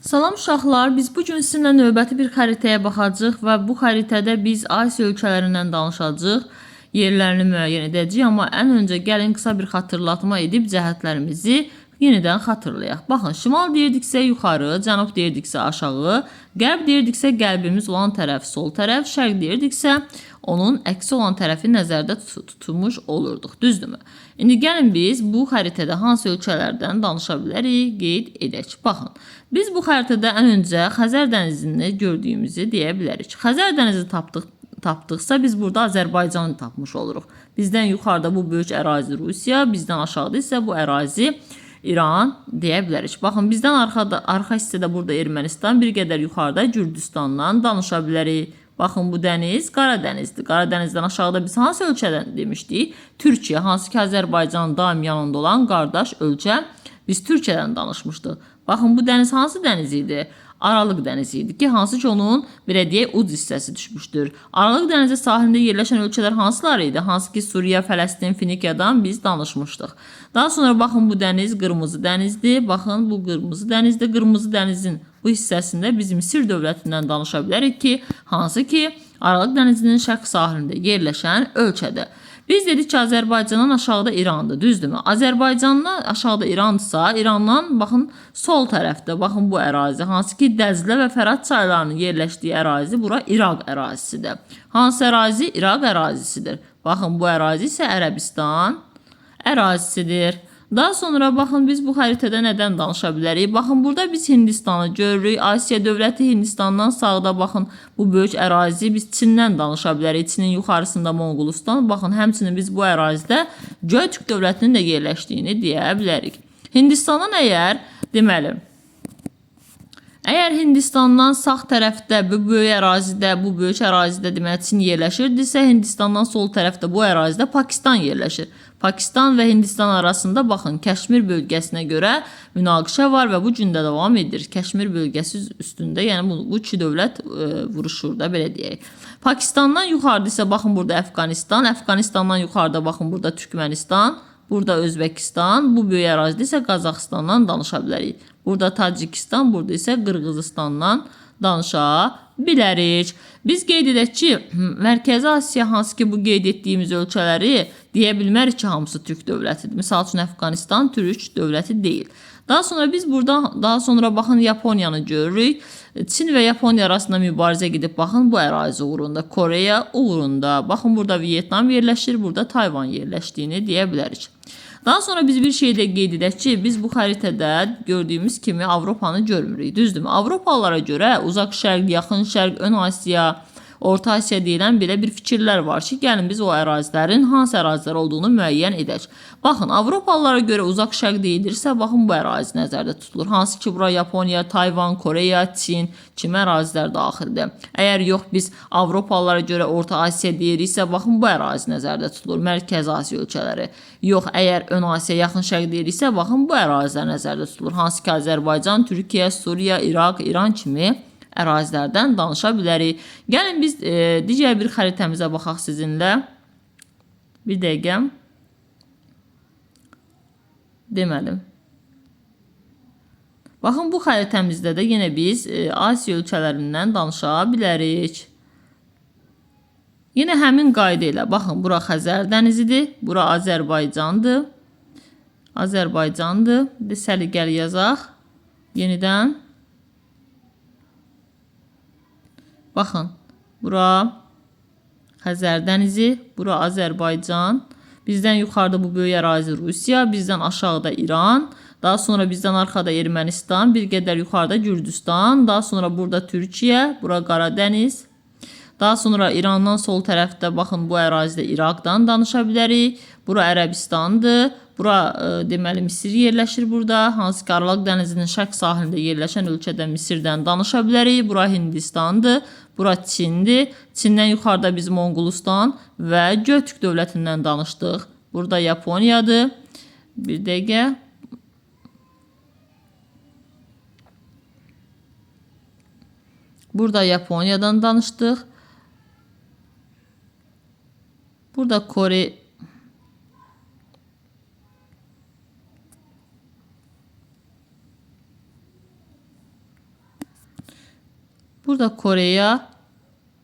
Salam uşaqlar, biz bu gün sizinlə növbəti bir xəritəyə baxacağıq və bu xəritədə biz Asiya ölkələrindən danışacağıq, yerlərini müəyyən edəcəyik, amma ən öncə gəlin qısa bir xatırlatma edib cəhətlərimizi yenidən xatırlayaq. Baxın, şimal deyirdiksə yuxarı, cənub deyirdiksə aşağı, qərb deyirdiksə qəlbimiz olan tərəf sol tərəf, şərq deyirdiksə onun əksi olan tərəfi nəzərdə tutmuş olurduq, düzdürmü? İndi gəlin biz bu xəritədə hansı ölkələrdən danışa bilərik, qeyd edək. Baxın, biz bu xəritədə ən öncə Xəzər dənizini gördüyümüzü deyə bilərik. Xəzər dənizi tapdıqsa biz burada Azərbaycanı tapmış oluruq. Bizdən yuxarıda bu böyük ərazi Rusiya, bizdən aşağıda isə bu ərazi İran deyə bilərik. Baxın, bizdən arxa hissədə burada Ermənistan, bir qədər yuxarıda Gürcüstandan danışa bilərik. Baxın, bu dəniz Qara dənizdir. Qara dənizdən aşağıda biz hansı ölkədən demişdik? Türkiyə, hansı ki Azərbaycanın daim yanında olan qardaş ölkə. Biz Türkiyədən danışmışdıq. Baxın, bu dəniz hansı dəniz idi? Aralıq dənizi idi ki, hansı ki onun belə deyək uc hissəsi düşmüşdür. Aralıq dənizi sahilində yerləşən ölkələr hansılar idi? Hansı ki Suriya, Fələstin, Finikiyadan biz danışmışdıq. Daha sonra baxın, bu dəniz Qırmızı dənizdir. Baxın, bu Qırmızı dənizdir. Qırmızı dənizin bu hissəsində biz Misir dövlətindən danışa bilərik ki, hansı ki Aralıq dənizinin şərq sahilində yerləşən ölkədir. Biz dedik ki, Azərbaycandan aşağıda İrandır, düzdürmü? Azərbaycandan aşağıda İrandırsa, İrandan baxın sol tərəfdə, baxın bu ərazi, hansı ki Dəzlə və Fərat çaylarının yerləşdiyi ərazi, bura İraq ərazisidir. Hansı ərazi? İraq ərazisidir. Baxın, bu ərazi isə Ərəbistan ərazisidir. Daha sonra baxın, biz bu xəritədə nədən danışa bilərik? Baxın, burada biz Hindistanı görürük. Asiya dövləti Hindistandan sağda baxın, bu böyük ərazi biz Çindən danışa bilərik. Çinin yuxarısında Monqulistan. Baxın, həmçinin biz bu ərazidə Göytürk dövlətinin də yerləşdiyini deyə bilərik. Hindistandan əgər Hindistandan sağ tərəfdə bu böyük ərazidə deməli Çin yerləşirdisə, Hindistandan sol tərəfdə bu ərazidə Pakistan yerləşir. Pakistan və Hindistan arasında baxın, Kəşmir bölgəsinə görə münaqişə var və bu gün də davam edir. Kəşmir bölgəsi üstündə, yəni bu iki dövlət vuruşur da, belə deyək. Pakistandan yuxarıda isə baxın burada Əfqanistan, Əfqanistandan yuxarıda baxın burada Türkmənistan, burada Özbəkistan, bu böyük ərazidə isə Qazaxıstandan danışa bilərik. Burada Tacikistan, burada isə Qırğızıstandan danışa bilərik. Biz qeyd edək ki, Mərkəzi Asiya hansı ki bu qeyd etdiyimiz ölkələri deyə bilmərik ki, hamısı türk dövlətidir. Misal üçün Əfqanistan türk dövləti deyil. Daha sonra baxın Yaponiyanı görürük. Çin və Yaponiya arasında mübarizə gedib baxın bu ərazi uğrunda, Koreya uğrunda. Baxın burada Vyetnam yerləşir, burada Tayvan yerləşdiyini deyə bilərik. Daha sonra biz bir şey də qeyd edək ki, biz bu xəritədə gördüyümüz kimi Avropanı görmürük, düzdürmü? Avropalılara görə uzaq şərq, yaxın şərq, ön Asiya, Orta Asiya deyilən belə bir fikirlər var ki, gəlin biz o ərazilərin hansı ərazilər olduğunu müəyyən edək. Baxın, Avropalılara görə uzaq şərq deyilirsə, baxın bu ərazi nəzərdə tutulur. Hansı ki, bura Yaponiya, Tayvan, Koreya, Çin kimi ərazilər daxildir. Əgər yox, biz Avropalılara görə Orta Asiya deyiriksə, baxın bu ərazi nəzərdə tutulur. Mərkəzi Asiya ölkələri. Yox, əgər ön Asiya, yaxın şərq deyiriksə, baxın bu ərazilər nəzərdə tutulur. Hansı ki, Azərbaycan, Türkiyə, Suriya, İraq, İran kimi ərazilərdən danışa bilərik. Gəlin biz digər bir xəritəmizə baxaq sizinlə. Bir dəqiqə. Deməli. Baxın, bu xəritəmizdə də yenə biz Asiya ölkələrindən danışa bilərik. Yenə həmin qayda ilə, baxın, bura Xəzər dənizidir, bura Azərbaycandır. Səliqəli yazaq. Yenidən. Baxın, bura Xəzər dənizi, bura Azərbaycan, bizdən yuxarıda bu böyük ərazi Rusiya, bizdən aşağıda İran, daha sonra bizdən arxada Ermənistan, bir qədər yuxarıda Gürcüstan, daha sonra burada Türkiyə, bura Qara dəniz, daha sonra İrandan sol tərəfdə baxın bu ərazidə İraqdan danışa bilərik, bura Ərəbistandır, bura deməli Misir yerləşir burada, hansı ki Aralıq dənizinin şərq sahilində yerləşən ölkədə Misirdən danışa bilərik, bura Hindistandır, bura Çindir, Çindən yuxarıda biz Monqulistan və Göytürk dövlətindən danışdıq, burada Yaponiyadır, bir dəqiqə. Burada Yaponiyadan danışdıq, burada Kore Burada Koreya,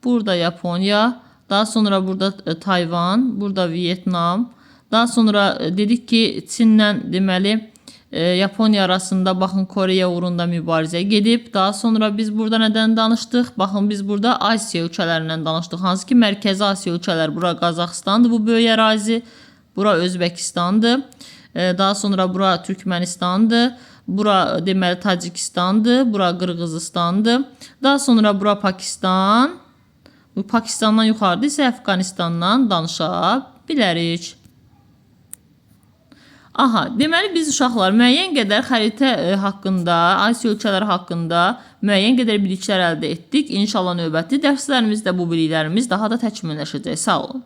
burada Yaponiya, daha sonra burada Tayvan, burada Vietnam. Daha sonra dedik ki Çinlə deməli Yaponiya arasında baxın Koreya uğrunda mübarizə gedib. Daha sonra biz burada nədən danışdıq? Baxın biz burada Asiya ölkələrindən danışdıq. Hansı ki Mərkəzi Asiya ölkələri, bura Qazaxıstandır, bu böyük ərazi. Bura Özbəkistandır. Daha sonra bura Türkmenistandır. Bura deməli Tacikistandır. Bura Qırğızıstandır. Daha sonra bura Pakistan. Bu Pakistandan yuxarıda isə Əfqanistandan danışa bilərik. Aha, deməli biz uşaqlar müəyyən qədər xəritə haqqında, Asiya ölkələri haqqında müəyyən qədər biliklər əldə etdik. İnşallah növbəti dərslərimizdə bu biliklərimiz daha da təkmilləşəcək. Sağ olun.